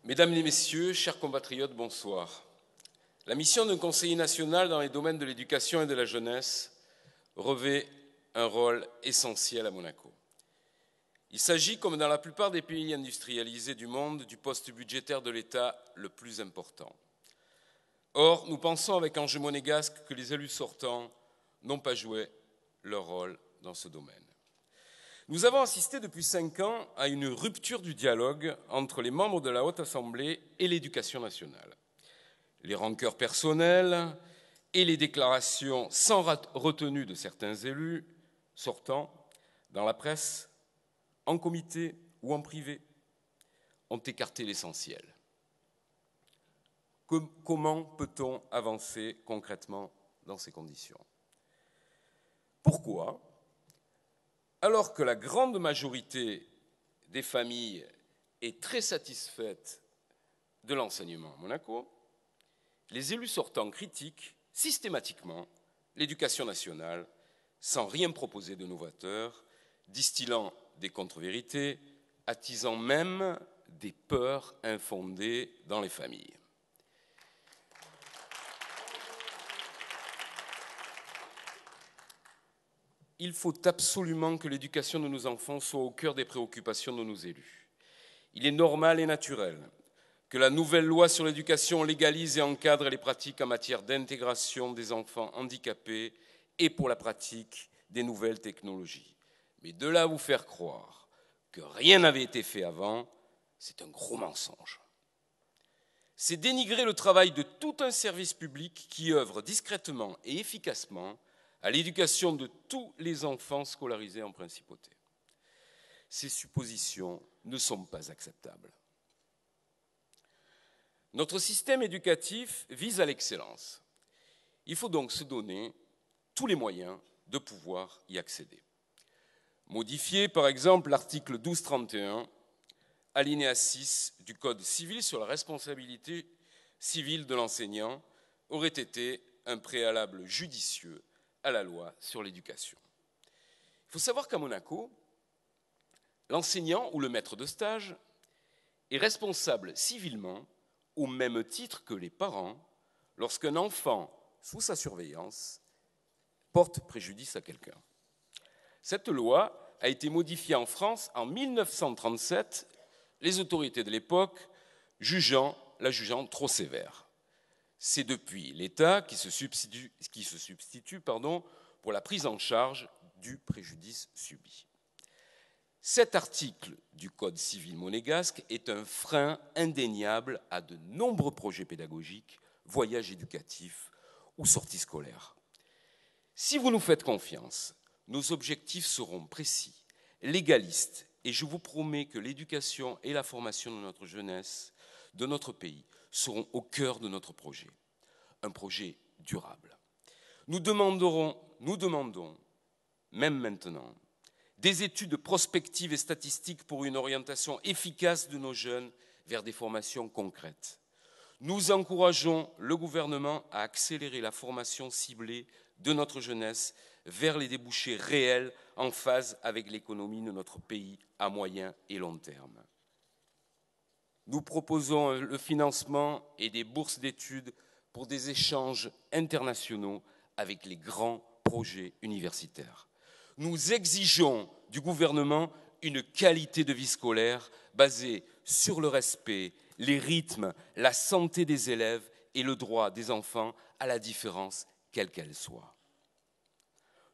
Mesdames et messieurs, chers compatriotes, bonsoir. La mission d'un conseiller national dans les domaines de l'éducation et de la jeunesse revêt un rôle essentiel à Monaco. Il s'agit, comme dans la plupart des pays industrialisés du monde, du poste budgétaire de l'État le plus important. Or, nous pensons avec Ange Monégasque que les élus sortants n'ont pas joué leur rôle dans ce domaine. Nous avons assisté depuis 5 ans à une rupture du dialogue entre les membres de la Haute Assemblée et l'Éducation nationale. Les rancœurs personnelles et les déclarations sans retenue de certains élus sortants dans la presse, en comité ou en privé, ont écarté l'essentiel. Comment peut-on avancer concrètement dans ces conditions? Pourquoi, alors que la grande majorité des familles est très satisfaite de l'enseignement à Monaco, les élus sortants critiquent systématiquement l'éducation nationale sans rien proposer de novateur, distillant des contre-vérités, attisant même des peurs infondées dans les familles. Il faut absolument que l'éducation de nos enfants soit au cœur des préoccupations de nos élus. Il est normal et naturel que la nouvelle loi sur l'éducation légalise et encadre les pratiques en matière d'intégration des enfants handicapés et pour la pratique des nouvelles technologies. Mais de là à vous faire croire que rien n'avait été fait avant, c'est un gros mensonge. C'est dénigrer le travail de tout un service public qui œuvre discrètement et efficacement à l'éducation de tous les enfants scolarisés en principauté. Ces suppositions ne sont pas acceptables. Notre système éducatif vise à l'excellence. Il faut donc se donner tous les moyens de pouvoir y accéder. Modifier, par exemple, l'article 1231, alinéa 6 du Code civil sur la responsabilité civile de l'enseignant aurait été un préalable judicieux à la loi sur l'éducation. Il faut savoir qu'à Monaco, l'enseignant ou le maître de stage est responsable civilement au même titre que les parents lorsqu'un enfant sous sa surveillance porte préjudice à quelqu'un. Cette loi a été modifiée en France en 1937, les autorités de l'époque la jugeant trop sévère. C'est depuis l'État qui se substitue pour la prise en charge du préjudice subi. Cet article du Code civil monégasque est un frein indéniable à de nombreux projets pédagogiques, voyages éducatifs ou sorties scolaires. Si vous nous faites confiance, nos objectifs seront précis, légalistes, et je vous promets que l'éducation et la formation de notre jeunesse, de notre pays, seront au cœur de notre projet, un projet durable. Nous demandons, même maintenant, des études prospectives et statistiques pour une orientation efficace de nos jeunes vers des formations concrètes. Nous encourageons le gouvernement à accélérer la formation ciblée de notre jeunesse vers les débouchés réels en phase avec l'économie de notre pays à moyen et long terme. Nous proposons le financement et des bourses d'études pour des échanges internationaux avec les grands projets universitaires. Nous exigeons du gouvernement une qualité de vie scolaire basée sur le respect, les rythmes, la santé des élèves et le droit des enfants à la différence, quelle qu'elle soit.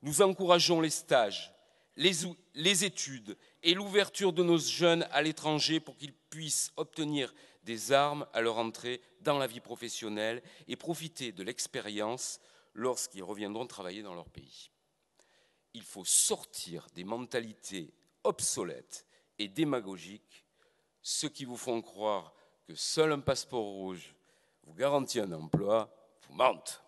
Nous encourageons les stages, les études et l'ouverture de nos jeunes à l'étranger pour qu'ils puissent obtenir des armes à leur entrée dans la vie professionnelle et profiter de l'expérience lorsqu'ils reviendront travailler dans leur pays. Il faut sortir des mentalités obsolètes et démagogiques, ceux qui vous font croire que seul un passeport rouge vous garantit un emploi, vous mentent.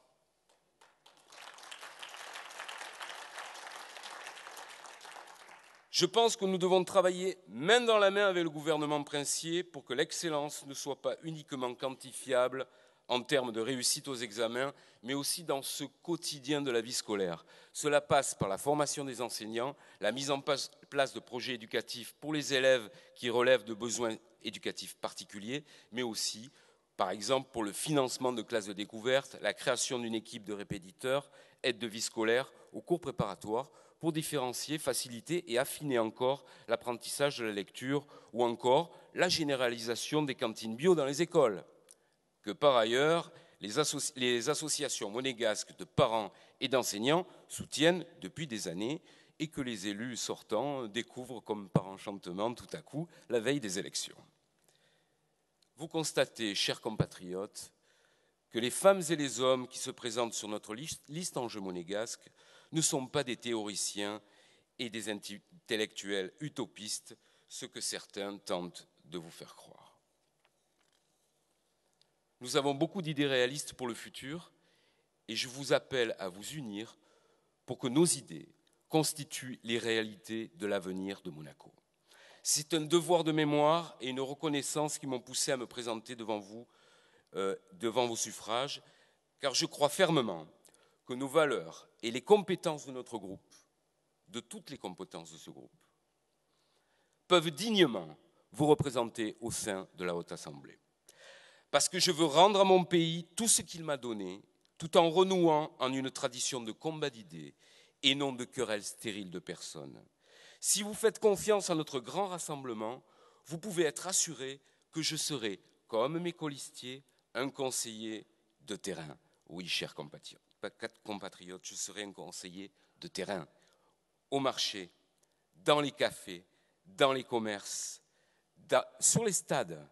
Je pense que nous devons travailler main dans la main avec le gouvernement princier pour que l'excellence ne soit pas uniquement quantifiable en termes de réussite aux examens, mais aussi dans ce quotidien de la vie scolaire. Cela passe par la formation des enseignants, la mise en place de projets éducatifs pour les élèves qui relèvent de besoins éducatifs particuliers, mais aussi, par exemple, pour le financement de classes de découverte, la création d'une équipe de répétiteurs, aide de vie scolaire, aux cours préparatoires, pour différencier, faciliter et affiner encore l'apprentissage de la lecture, ou encore la généralisation des cantines bio dans les écoles. Que par ailleurs, les associations monégasques de parents et d'enseignants soutiennent depuis des années et que les élus sortants découvrent comme par enchantement tout à coup la veille des élections. Vous constatez, chers compatriotes, que les femmes et les hommes qui se présentent sur notre liste en jeu monégasque ne sont pas des théoriciens et des intellectuels utopistes, ce que certains tentent de vous faire croire. Nous avons beaucoup d'idées réalistes pour le futur et je vous appelle à vous unir pour que nos idées constituent les réalités de l'avenir de Monaco. C'est un devoir de mémoire et une reconnaissance qui m'ont poussé à me présenter devant vous, devant vos suffrages, car je crois fermement que nos valeurs et les compétences de notre groupe, de toutes les compétences de ce groupe, peuvent dignement vous représenter au sein de la Haute Assemblée. Parce que je veux rendre à mon pays tout ce qu'il m'a donné, tout en renouant en une tradition de combat d'idées et non de querelles stériles de personnes. Si vous faites confiance à notre grand rassemblement, vous pouvez être assuré que je serai, comme mes colistiers, un conseiller de terrain. Oui, chers compatriotes, je serai un conseiller de terrain, au marché, dans les cafés, dans les commerces, sur les stades,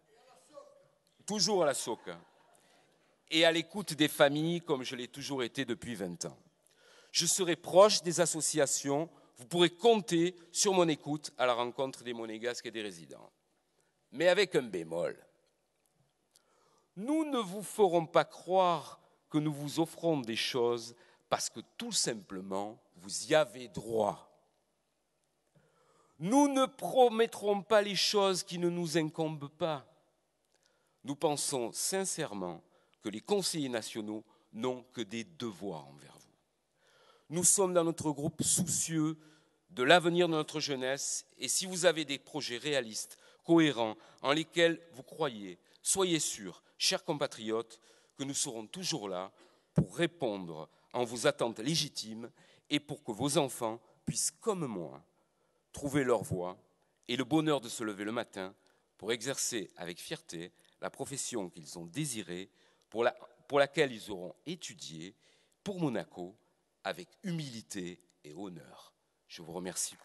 toujours à la SOC, et à l'écoute des familles comme je l'ai toujours été depuis 20 ans. Je serai proche des associations, vous pourrez compter sur mon écoute à la rencontre des monégasques et des résidents. Mais avec un bémol. Nous ne vous ferons pas croire que nous vous offrons des choses parce que tout simplement vous y avez droit. Nous ne promettrons pas les choses qui ne nous incombent pas. Nous pensons sincèrement que les conseillers nationaux n'ont que des devoirs envers vous. Nous sommes dans notre groupe soucieux de l'avenir de notre jeunesse et si vous avez des projets réalistes, cohérents, en lesquels vous croyez, soyez sûrs, chers compatriotes, que nous serons toujours là pour répondre en vos attentes légitimes et pour que vos enfants puissent, comme moi, trouver leur voie et le bonheur de se lever le matin pour exercer avec fierté la profession qu'ils ont désirée, pour laquelle ils auront étudié, pour Monaco, avec humilité et honneur. Je vous remercie.